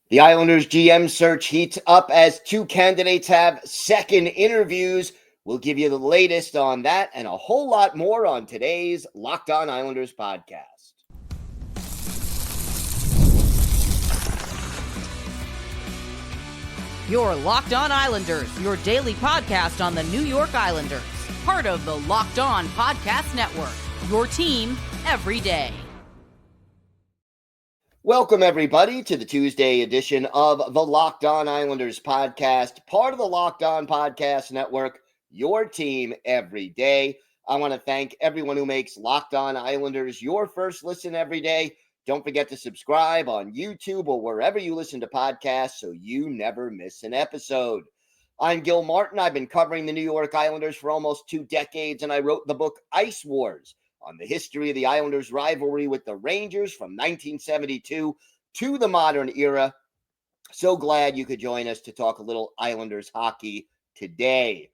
The Islanders GM search heats up as two candidates have second interviews. We'll give you the latest on that and a whole lot more on today's Locked On Islanders podcast. You're Locked On Islanders, your daily podcast on the New York Islanders. Part of the Locked On Podcast Network, your team every day. Welcome, everybody, to the Tuesday edition of the Locked On Islanders podcast, part of the Locked On Podcast Network, your team every day. I want to thank everyone who makes Locked On Islanders your first listen every day. Don't forget to subscribe on YouTube or wherever you listen to podcasts so you never miss an episode. I'm Gil Martin. I've been covering the New York Islanders for almost 2 decades, and I wrote the book Ice Wars on the history of the Islanders' rivalry with the Rangers from 1972 to the modern era. So glad you could join us to talk a little Islanders hockey today.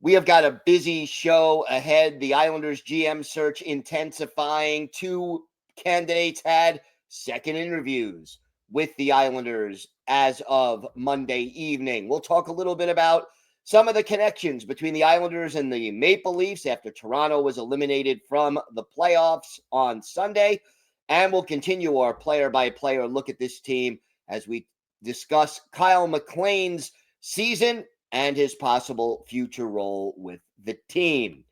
We have got a busy show ahead. The Islanders GM search intensifying. 2 candidates had second interviews with the Islanders as of Monday evening. We'll talk a little bit about some of the connections between the Islanders and the Maple Leafs after Toronto was eliminated from the playoffs on Sunday. And we'll continue our player-by-player look at this team as we discuss Kyle MacLean's season and his possible future role with the team.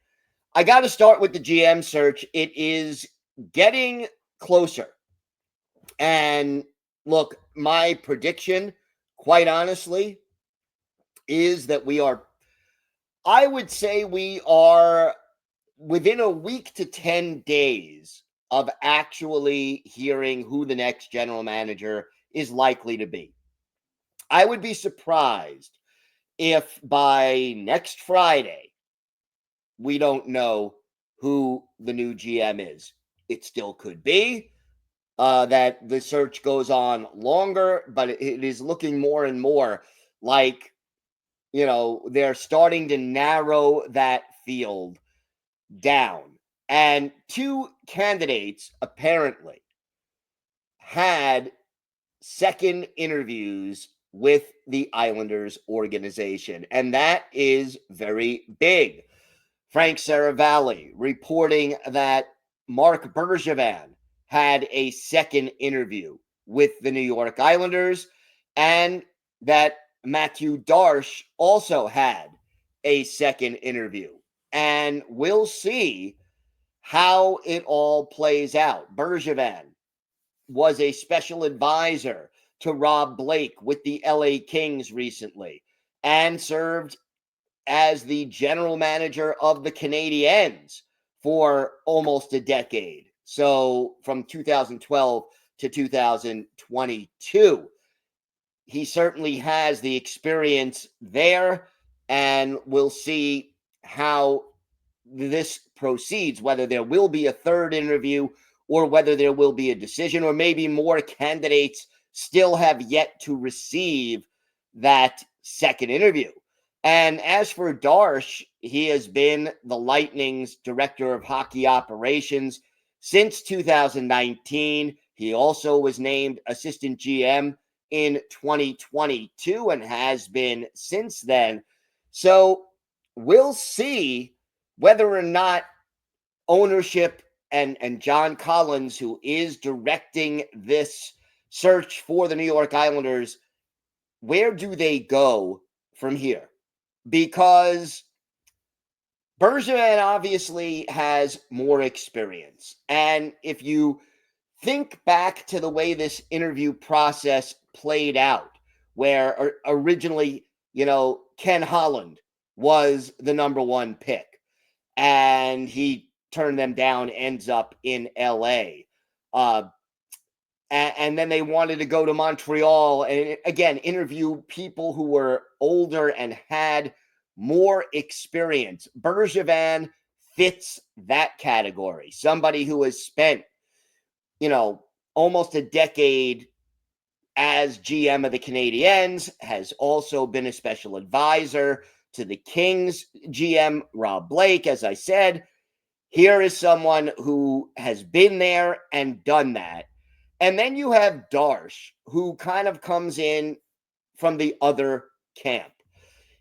I got to start with the GM search. It is getting closer. And look, my prediction, quite honestly, is that I would say we are within a week to 10 days of actually hearing who the next general manager is likely to be. I would be surprised if by next Friday we don't know who the new GM is. It still could be that the search goes on longer, but it is looking more and more like, they're starting to narrow that field down. And 2 candidates apparently had second interviews with the Islanders organization. And that is very big. Frank Saravalli reporting that Marc Bergevin had a second interview with the New York Islanders, and that Matthew Darche also had a second interview. And we'll see how it all plays out. Bergevin was a special advisor to Rob Blake with the LA Kings recently and served as the general manager of the Canadiens for almost a decade. So from 2012 to 2022. He certainly has the experience there, and we'll see how this proceeds, whether there will be a third interview or whether there will be a decision, or maybe more candidates still have yet to receive that second interview. And as for Darche, he has been the Lightning's director of hockey operations since 2019. He also was named assistant GM in 2022 and has been since then. So we'll see whether or not ownership and John Collins, who is directing this search for the New York Islanders, where do they go from here? Because Bergevin obviously has more experience. And if you think back to the way this interview process played out, where originally, Ken Holland was the number 1 pick and he turned them down, ends up in LA. And then they wanted to go to Montreal and again, interview people who were older and had more experience. Bergevin fits that category. Somebody who has spent, almost a decade as GM of the Canadiens, has also been a special advisor to the Kings GM, Rob Blake. As I said, here is someone who has been there and done that. And then you have Darche, who kind of comes in from the other camp.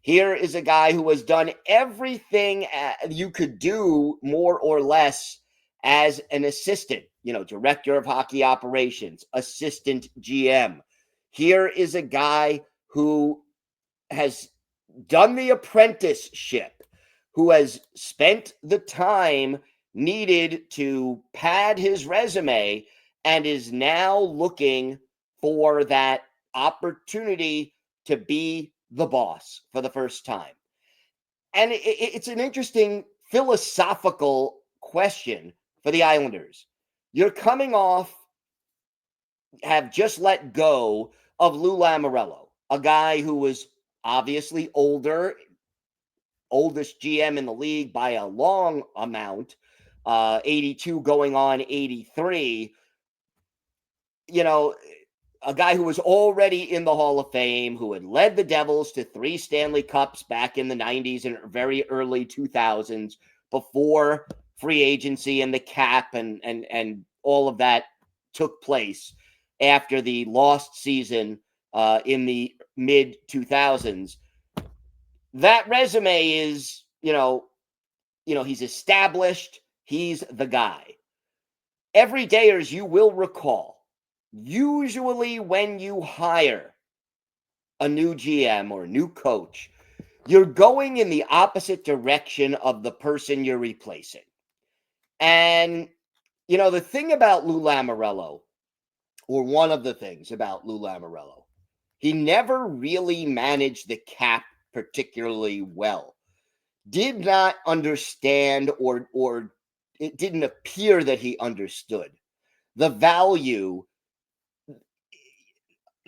Here is a guy who has done everything you could do more or less as an assistant, director of hockey operations, assistant GM. Here is a guy who has done the apprenticeship, who has spent the time needed to pad his resume and is now looking for that opportunity to be the boss for the first time. And it's an interesting philosophical question for the Islanders. You're coming off, have just let go of Lou Lamoriello, a guy who was obviously older, oldest GM in the league by a long amount, 82 going on 83. A guy who was already in the Hall of Fame, who had led the Devils to 3 Stanley Cups back in the 90s and very early 2000s before free agency and the cap and all of that took place after the lost season in the mid 2000s. That resume is, he's established. He's the guy. Everydayers, you will recall, usually when you hire a new GM or new coach, you're going in the opposite direction of the person you're replacing. And, the thing about Lou Lamoriello, or one of the things about Lou Lamoriello, he never really managed the cap particularly well. Did not understand, or it didn't appear that he understood the value,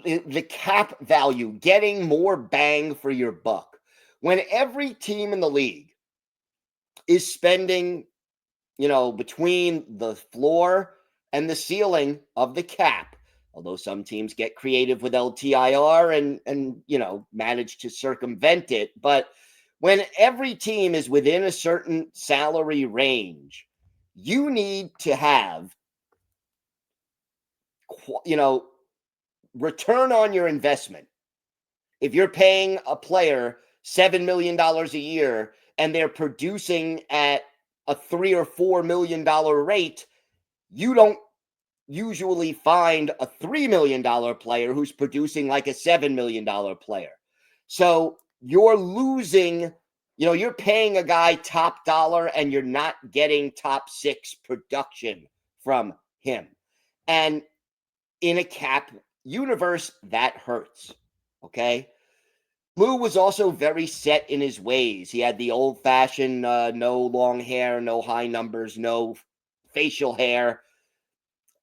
the cap value, getting more bang for your buck. When every team in the league is spending, between the floor and the ceiling of the cap, although some teams get creative with LTIR and manage to circumvent it. But when every team is within a certain salary range, you need to have, return on your investment. If you're paying a player $7 million a year and they're producing at a $3 or $4 million rate, you don't usually find a $3 million player who's producing like a $7 million player. So you're losing, you're paying a guy top dollar and you're not getting top 6 production from him. And in a cap universe, that hurts. Okay. Lou was also very set in his ways. He had the old-fashioned no long hair, no high numbers, no facial hair.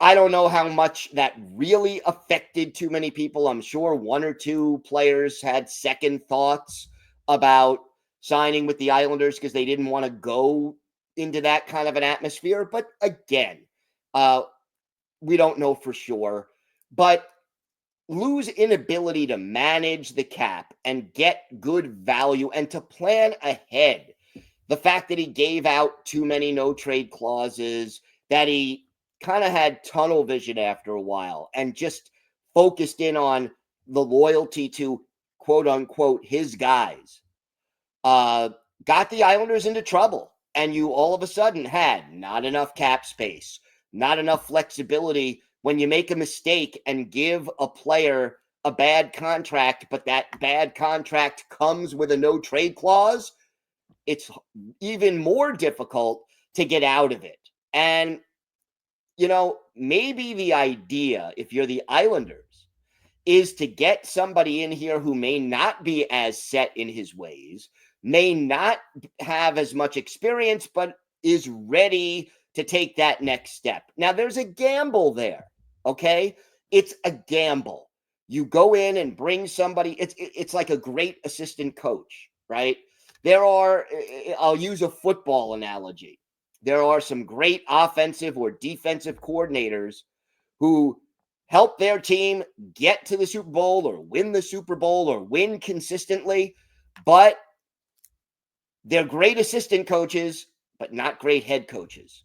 I don't know how much that really affected too many people. I'm sure 1 or 2 players had second thoughts about signing with the Islanders because they didn't want to go into that kind of an atmosphere. But again, we don't know for sure. But Lou's inability to manage the cap and get good value and to plan ahead, the fact that he gave out too many no-trade clauses, that he kind of had tunnel vision after a while and just focused in on the loyalty to, quote-unquote, his guys, got the Islanders into trouble. And you all of a sudden had not enough cap space, not enough flexibility when you make a mistake and give a player a bad contract, but that bad contract comes with a no-trade clause. It's even more difficult to get out of it. And maybe the idea, if you're the Islanders, is to get somebody in here who may not be as set in his ways, may not have as much experience, but is ready to take that next step. Now, there's a gamble there, okay? It's a gamble. You go in and bring somebody. It's like a great assistant coach, right? I'll use a football analogy. There are some great offensive or defensive coordinators who help their team get to the Super Bowl or win the Super Bowl or win consistently, but they're great assistant coaches, but not great head coaches.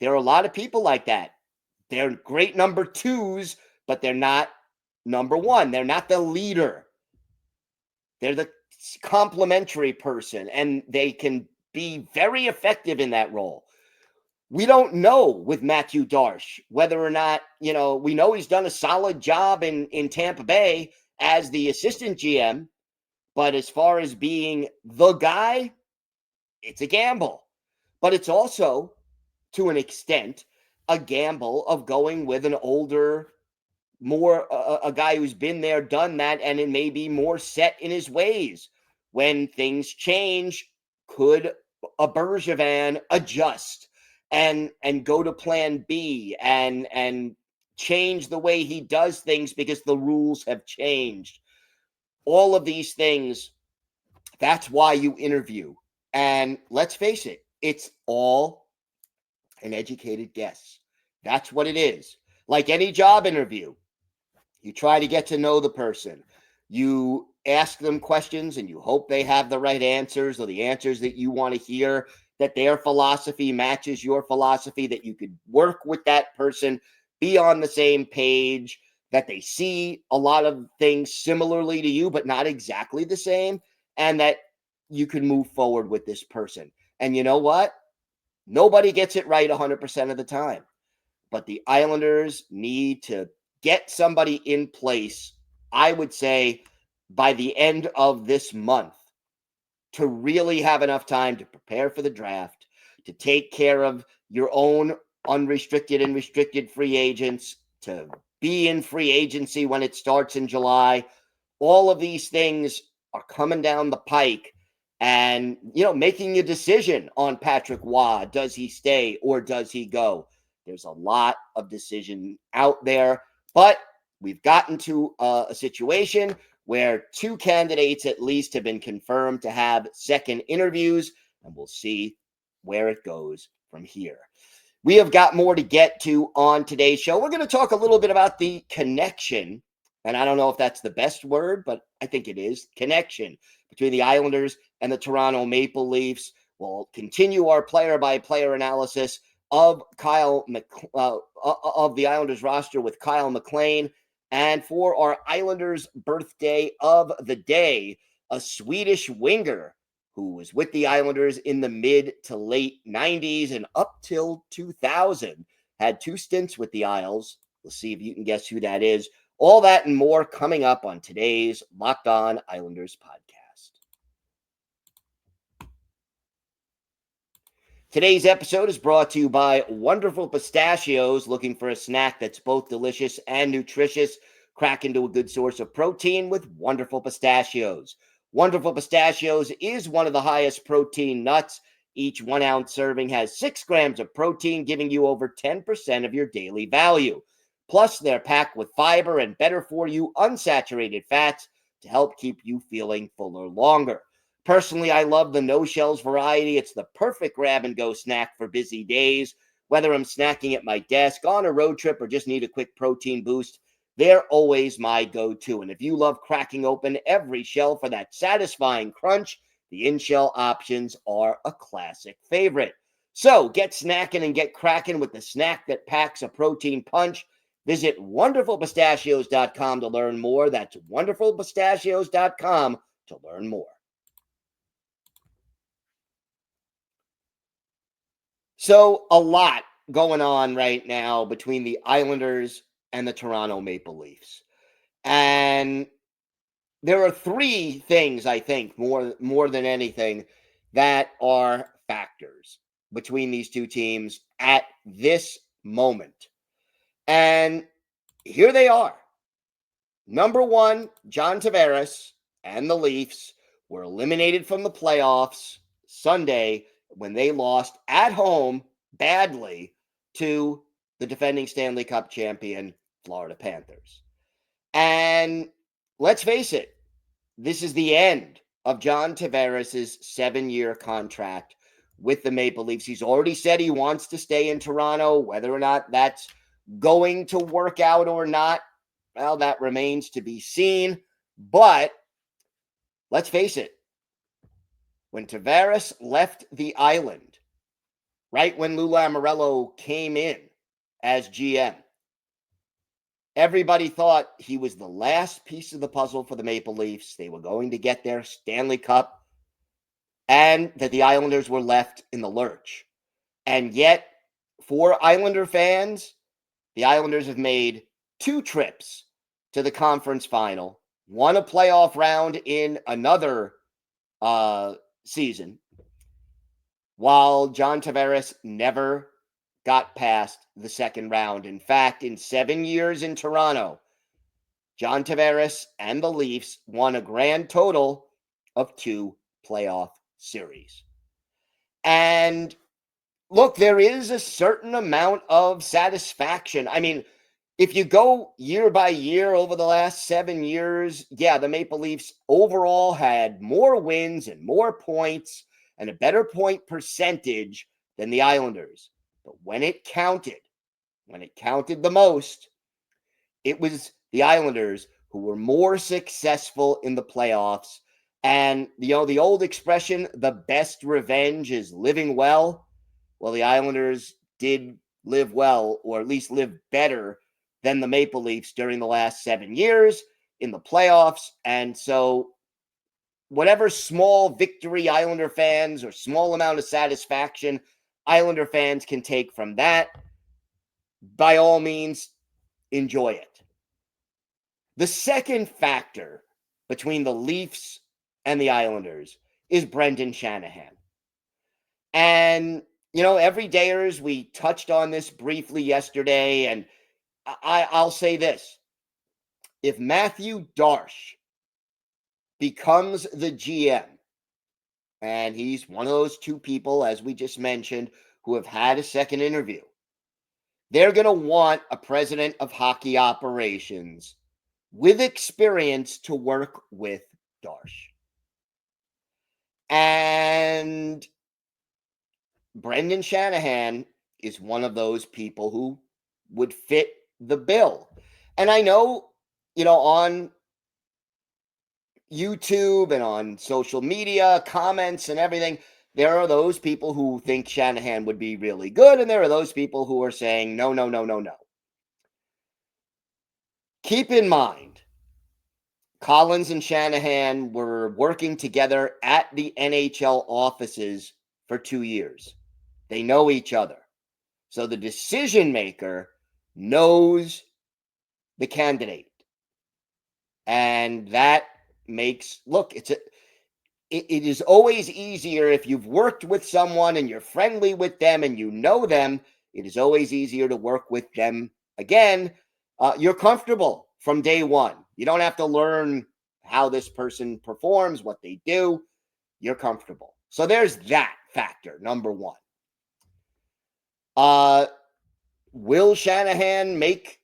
There are a lot of people like that. They're great number twos, but they're not number one. They're not the leader. They're the complementary person, and they can be very effective in that role. We don't know with Matthew Darche whether or not, we know he's done a solid job in Tampa Bay as the assistant GM, but as far as being the guy, it's a gamble. But it's also, to an extent, a gamble of going with an older, more a guy who's been there, done that, and it may be more set in his ways. When things change, could a Bergevin adjust and go to plan B and change the way he does things because the rules have changed? All of these things, that's why you interview. And let's face it, it's all an educated guess. That's what it is. Like any job interview, you try to get to know the person. You ask them questions and you hope they have the right answers, or the answers that you want to hear, that their philosophy matches your philosophy, that you could work with that person, be on the same page, that they see a lot of things similarly to you, but not exactly the same, and that you can move forward with this person. And you know what? Nobody gets it right 100% of the time. But the Islanders need to get somebody in place, I would say, by the end of this month, to really have enough time to prepare for the draft, to take care of your own unrestricted and restricted free agents, to be in free agency when it starts in July. All of these things are coming down the pike, and, making a decision on Patrick Waugh. Does he stay or does he go? There's a lot of decision out there, but we've gotten to a situation where two candidates at least have been confirmed to have second interviews, and we'll see where it goes from here. We have got more to get to on today's show. We're going to talk a little bit about the connection, and I don't know if that's the best word, but I think it is, connection between the Islanders and the Toronto Maple Leafs. We'll continue our player-by-player analysis of of the Islanders roster with Kyle MacLean. And for our Islanders birthday of the day, a Swedish winger who was with the Islanders in the mid to late 90s and up till 2000, had two stints with the Isles. We'll see if you can guess who that is. All that and more coming up on today's Locked On Islanders podcast. Today's episode is brought to you by Wonderful Pistachios. Looking for a snack that's both delicious and nutritious? Crack into a good source of protein with Wonderful Pistachios. Wonderful Pistachios is one of the highest protein nuts. Each 1 ounce serving has 6 grams of protein, giving you over 10% of your daily value. Plus, they're packed with fiber and better for you unsaturated fats to help keep you feeling fuller longer. Personally, I love the no-shells variety. It's the perfect grab-and-go snack for busy days. Whether I'm snacking at my desk, on a road trip, or just need a quick protein boost, they're always my go-to. And if you love cracking open every shell for that satisfying crunch, the in-shell options are a classic favorite. So get snacking and get cracking with the snack that packs a protein punch. Visit wonderfulpistachios.com to learn more. That's wonderfulpistachios.com to learn more. So a lot going on right now between the Islanders and the Toronto Maple Leafs. And there are three things, I think, more than anything, that are factors between these two teams at this moment. And here they are. Number one, John Tavares and the Leafs were eliminated from the playoffs Sunday when they lost at home badly to the defending Stanley Cup champion Florida Panthers. And let's face it, this is the end of John Tavares' 7-year contract with the Maple Leafs. He's already said he wants to stay in Toronto. Whether or not that's going to work out or not, well, that remains to be seen. But let's face it, when Tavares left the island, right when Lou Lamoriello came in as GM. Everybody thought he was the last piece of the puzzle for the Maple Leafs. They were going to get their Stanley Cup, and that the Islanders were left in the lurch. And yet, for Islander fans, the Islanders have made 2 trips to the conference final, won a playoff round in another season, while John Tavares never got past the second round. In fact, in 7 years in Toronto, John Tavares and the Leafs won a grand total of 2 playoff series. And look, there is a certain amount of satisfaction. I mean, if you go year by year over the last 7 years, yeah, the Maple Leafs overall had more wins and more points and a better point percentage than the Islanders. But when it counted the most, it was the Islanders who were more successful in the playoffs. And, the old expression, the best revenge is living well. Well, the Islanders did live well, or at least live better than the Maple Leafs during the last 7 years in the playoffs. And so whatever small victory Islander fans or small amount of satisfaction Islander fans can take from that, by all means, enjoy it. The second factor between the Leafs and the Islanders is Brendan Shanahan. And, everydayers, we touched on this briefly yesterday, and I'll say this. If Matthew Darche becomes the GM, and he's one of those 2 people, as we just mentioned, who have had a second interview, they're going to want a president of hockey operations with experience to work with Darche. And Brendan Shanahan is one of those people who would fit the bill. And I know, on YouTube and on social media, comments and everything, there are those people who think Shanahan would be really good, and there are those people who are saying, no, no, no, no, no. Keep in mind, Collins and Shanahan were working together at the NHL offices for 2 years. They know each other. So the decision maker knows the candidate. And that makes, it is always easier if you've worked with someone and you're friendly with them and you know them. It is always easier to work with them again. You're comfortable from day one. You don't have to learn how this person performs, what they do. You're comfortable. So there's that factor, number one. Will Shanahan make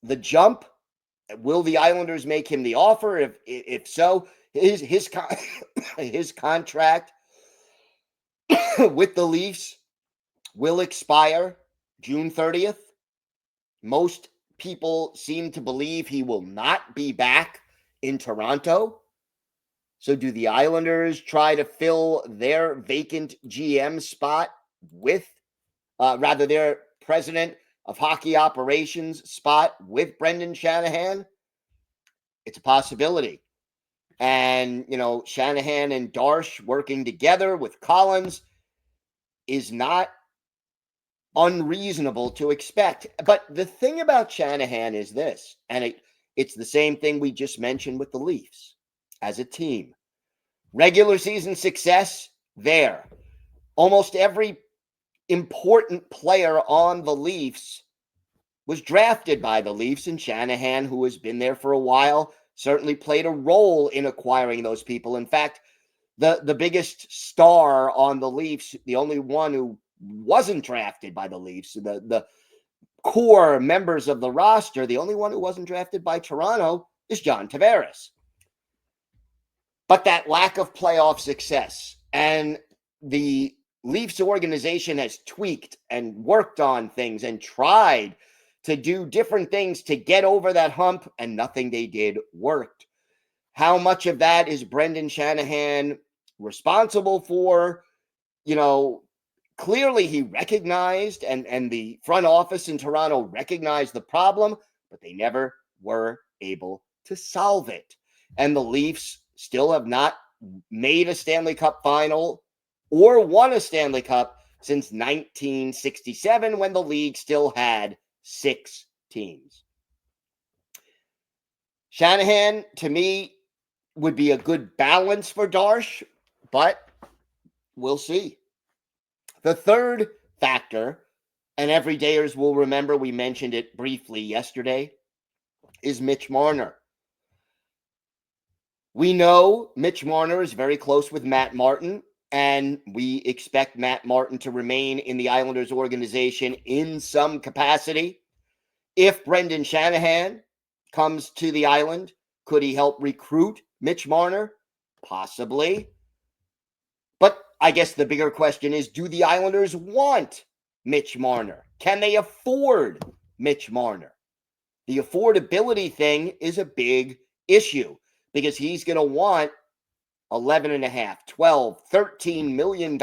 the jump? Will the Islanders make him the offer? If so, his contract with the Leafs will expire June 30th. Most people seem to believe he will not be back in Toronto. So do the Islanders try to fill their vacant GM spot with, their president of hockey operations spot with Brendan Shanahan? It's a possibility. And, Shanahan and Darche working together with Collins is not unreasonable to expect. But the thing about Shanahan is this, and it's the same thing we just mentioned with the Leafs as a team. Regular season success, there. Almost every important player on the Leafs was drafted by the Leafs, and Shanahan, who has been there for a while, certainly played a role in acquiring those people. In fact, the biggest star on the Leafs, the only one who wasn't drafted by the Leafs, the core members of the roster, the only one who wasn't drafted by Toronto is John Tavares. But that lack of playoff success, and the Leafs organization has tweaked and worked on things and tried to do different things to get over that hump, and nothing they did worked. How much of that is Brendan Shanahan responsible for? clearly he recognized, and the front office in Toronto recognized the problem, but they never were able to solve it. And the Leafs still have not made a Stanley Cup final or won a Stanley Cup since 1967, when the league still had 6 teams. Shanahan, to me, would be a good balance for Darche, but we'll see. The third factor, and everydayers will remember we mentioned it briefly yesterday, is Mitch Marner. We know Mitch Marner is very close with Matt Martin, and we expect Matt Martin to remain in the Islanders organization in some capacity. If Brendan Shanahan comes to the island, could he help recruit Mitch Marner? Possibly. But I guess the bigger question is, do the Islanders want Mitch Marner? Can they afford Mitch Marner? The affordability thing is a big issue because he's going to want $11.5, $12, $13 million.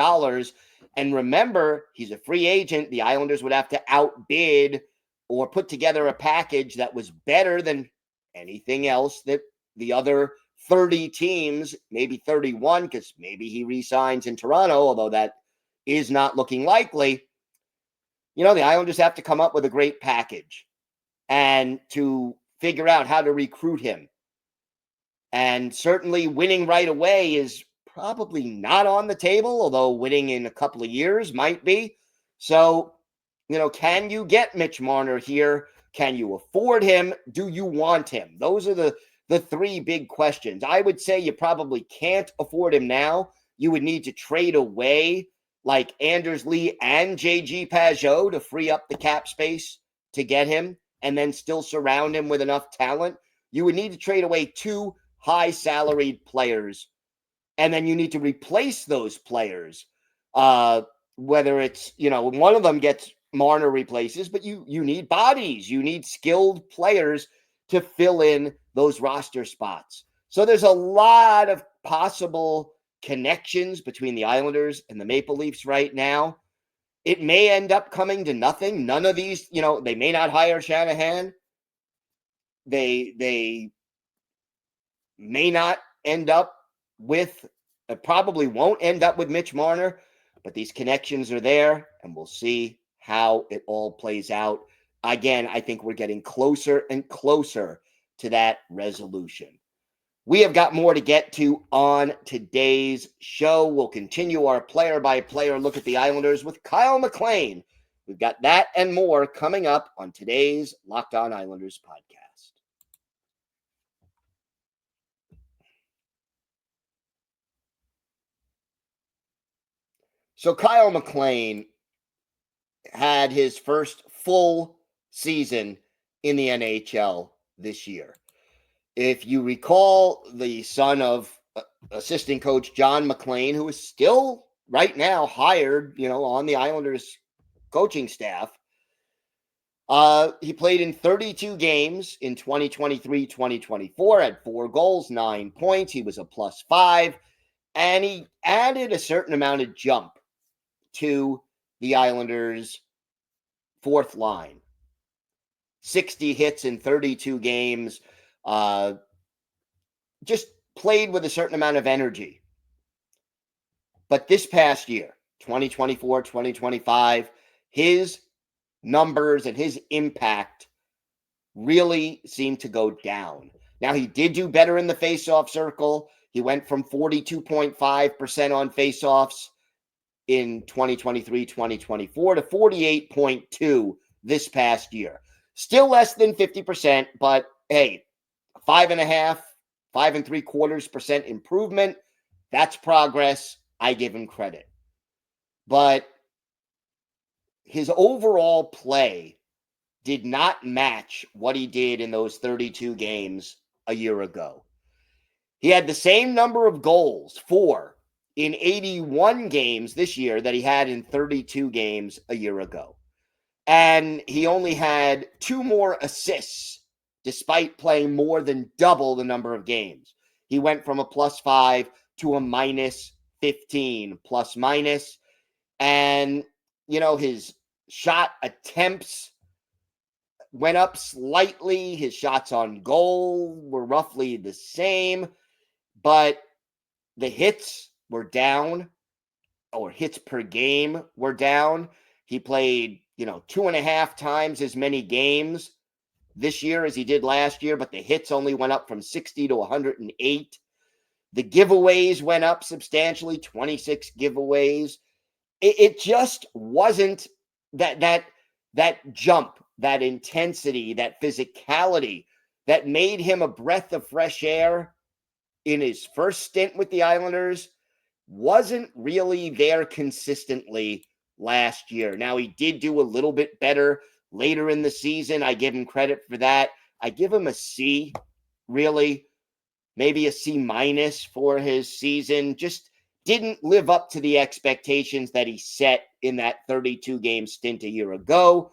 And remember, he's a free agent. The Islanders would have to outbid or put together a package that was better than anything else that the other 30 teams, maybe 31, because maybe he re-signs in Toronto, although that is not looking likely. The Islanders have to come up with a great package and to figure out how to recruit him. And certainly winning right away is probably not on the table, although winning in a couple of years might be. So, can you get Mitch Marner here? Can you afford him? Do you want him? Those are the 3 big questions. I would say you probably can't afford him now. You would need to trade away like Anders Lee and JG Pageau to free up the cap space to get him and then still surround him with enough talent. You would need to trade away 2 high salaried players, and then you need to replace those players. Whether it's, one of them gets Marner replaces, but you need bodies. You need skilled players to fill in those roster spots. So there's a lot of possible connections between the Islanders and the Maple Leafs right now. It may end up coming to nothing. None of these, they may not hire Shanahan. They may not end up with, probably won't end up with Mitch Marner, but these connections are there, and we'll see how it all plays out. Again, I think we're getting closer and closer to that resolution. We have got more to get to on today's show. We'll continue our player-by-player look at the Islanders with Kyle MacLean. We've got that and more coming up on today's Locked On Islanders podcast. So Kyle MacLean had his first full season in the NHL this year. If you recall, the son of assistant coach John MacLean, who is still right now hired, on the Islanders coaching staff, he played in 32 games in 2023-2024, had 4 goals, 9 points. He was a +5, and he added a certain amount of jump to the Islanders' fourth line. 60 hits in 32 games. Just played with a certain amount of energy. But this past year, 2024, 2025, his numbers and his impact really seemed to go down. Now, he did do better in the faceoff circle. He went from 42.5% on faceoffs in 2023-2024 to 48.2% this past year. Still less than 50%, but hey, 5.75% improvement. That's progress. I give him credit. But his overall play did not match what he did in those 32 games a year ago. He had the same number of goals, 4, in 81 games this year that he had in 32 games a year ago. And he only had 2 more assists despite playing more than double the number of games. He went from a +5 to a -15 plus-minus. And, his shot attempts went up slightly. His shots on goal were roughly the same, but the hits were down, or hits per game were down. He played, 2.5 times as many games this year as he did last year, but the hits only went up from 60 to 108. The giveaways went up substantially, 26 giveaways. It just wasn't that jump, that intensity, that physicality that made him a breath of fresh air in his first stint with the Islanders wasn't really there consistently last year. Now, he did do a little bit better later in the season. I give him credit for that. I give him a C, really, maybe a C minus for his season. Just didn't live up to the expectations that he set in that 32-game stint a year ago.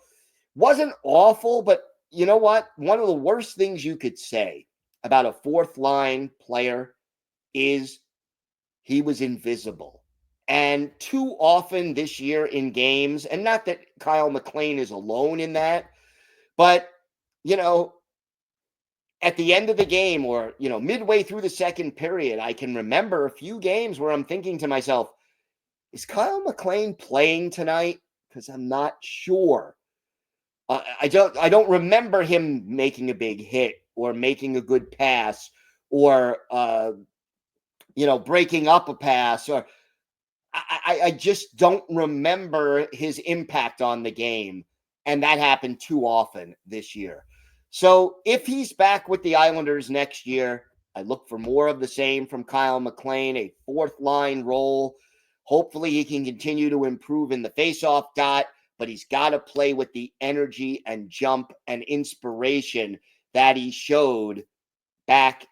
Wasn't awful, but you know what? One of the worst things you could say about a fourth-line player is he was invisible. And too often this year in games, and not that Kyle MacLean is alone in that, but, at the end of the game, or, midway through the second period, I can remember a few games where I'm thinking to myself, is Kyle MacLean playing tonight? Because I'm not sure. I don't remember him making a big hit or making a good pass or, breaking up a pass, or I just don't remember his impact on the game. And that happened too often this year. So if he's back with the Islanders next year, I look for more of the same from Kyle MacLean, a fourth line role. Hopefully he can continue to improve in the faceoff dot, but he's got to play with the energy and jump and inspiration that he showed back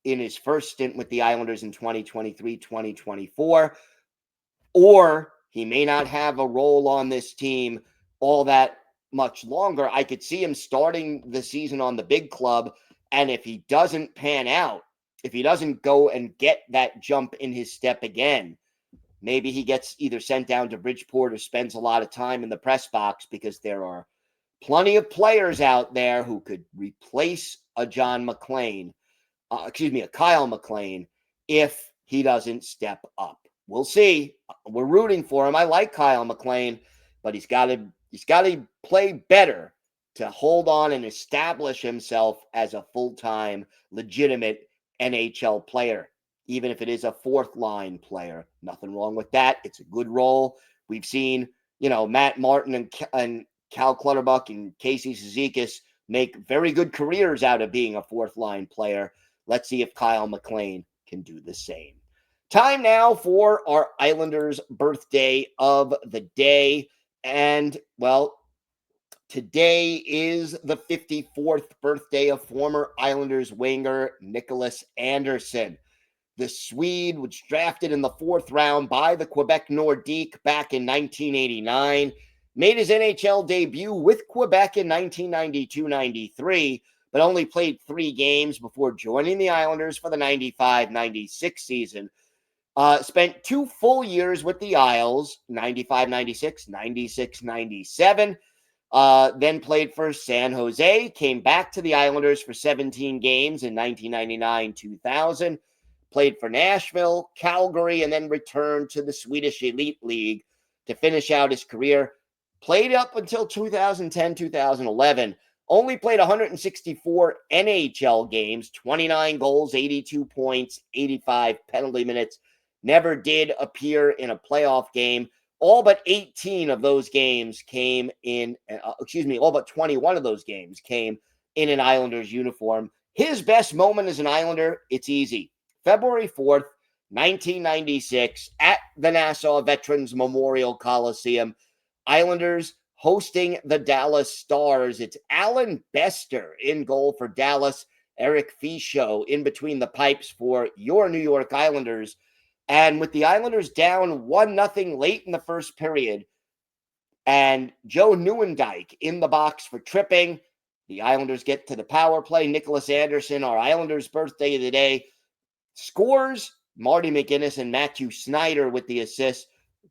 in his first stint with the Islanders in 2023-2024. Or he may not have a role on this team all that much longer. I could see him starting the season on the big club, and if he doesn't pan out, if he doesn't go and get that jump in his step again, maybe he gets either sent down to Bridgeport or spends a lot of time in the press box, because there are plenty of players out there who could replace a a Kyle MacLean, if he doesn't step up. We'll see. We're rooting for him. I like Kyle MacLean, but he's got to play better to hold on and establish himself as a full-time, legitimate NHL player, even if it is a fourth-line player. Nothing wrong with that. It's a good role. We've seen, Matt Martin and Cal Clutterbuck and Casey Cizikas make very good careers out of being a fourth-line player. Let's see if Kyle MacLean can do the same. Time now for our Islanders birthday of the day. And, well, today is the 54th birthday of former Islanders winger Nicholas Andersson. The Swede was drafted in the 4th round by the Quebec Nordiques back in 1989, made his NHL debut with Quebec in 1992-93, but only played 3 games before joining the Islanders for the 95-96 season. Spent 2 full years with the Isles, 95-96, 96-97. Then played for San Jose, came back to the Islanders for 17 games in 1999-2000, played for Nashville, Calgary, and then returned to the Swedish Elite League to finish out his career. Played up until 2010-2011. Only played 164 NHL games, 29 goals, 82 points, 85 penalty minutes. Never did appear in a playoff game. All but 18 of those games came in, all but 21 of those games came in an Islanders uniform. His best moment as an Islander, it's easy. February 4th, 1996, at the Nassau Veterans Memorial Coliseum. Islanders hosting the Dallas Stars. It's Alan Bester in goal for Dallas. Eric Fischio in between the pipes for your New York Islanders. And with the Islanders down 1-0 late in the first period, and Joe Nieuwendyk in the box for tripping, the Islanders get to the power play. Nicholas Andersson, our Islanders' birthday of the day, scores. Marty McGinnis and Matthew Snyder with the assist.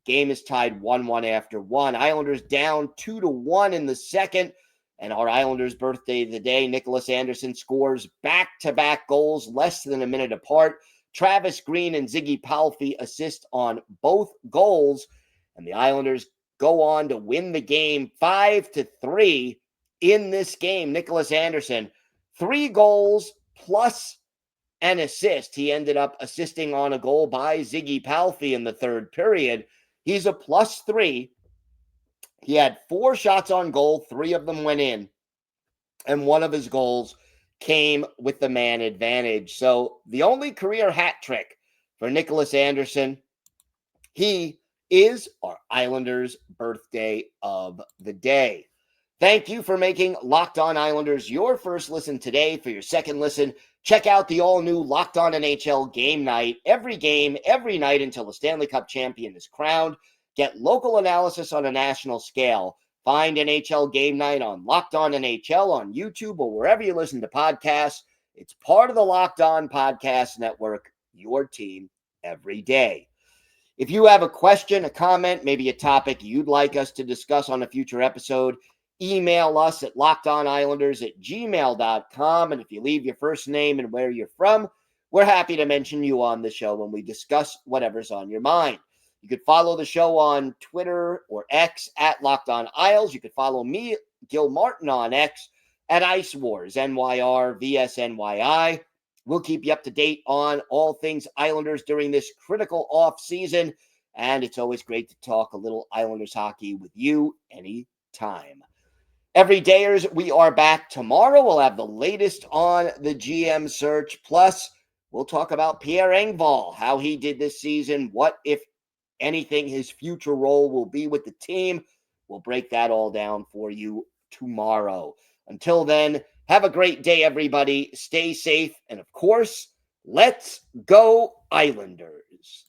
Game is tied 1-1 after one. Islanders down 2-1 in the second. And our Islanders' birthday of the day, Nicholas Anderson scores back-to-back goals less than a minute apart. Travis Green and Ziggy Palffy assist on both goals. And the Islanders go on to win the game 5-3 in this game. Nicholas Anderson, 3 goals plus an assist. He ended up assisting on a goal by Ziggy Palffy in the third period. He's a +3. He had 4 shots on goal. 3 of them went in. And one of his goals came with the man advantage. So the only career hat trick for Nicholas Anderson, he is our Islanders' birthday of the day. Thank you for making Locked On Islanders your first listen today. For your second listen, check out the all-new Locked On NHL Game Night. Every game, every night until the Stanley Cup champion is crowned. Get local analysis on a national scale. Find NHL Game Night on Locked On NHL on YouTube or wherever you listen to podcasts. It's part of the Locked On Podcast Network, your team every day. If you have a question, a comment, maybe a topic you'd like us to discuss on a future episode, email us at lockedonislanders@gmail.com. And if you leave your first name and where you're from, we're happy to mention you on the show when we discuss whatever's on your mind. You could follow the show on Twitter or X at Locked On Isles. You could follow me, Gil Martin, on X at Ice Wars, NYR, VSNYI. We'll keep you up to date on all things Islanders during this critical off season. And it's always great to talk a little Islanders hockey with you anytime. Everydayers, we are back tomorrow. We'll have the latest on the GM search. Plus, we'll talk about Pierre Engvall, how he did this season, what, if anything, his future role will be with the team. We'll break that all down for you tomorrow. Until then, have a great day, everybody. Stay safe. And of course, let's go Islanders.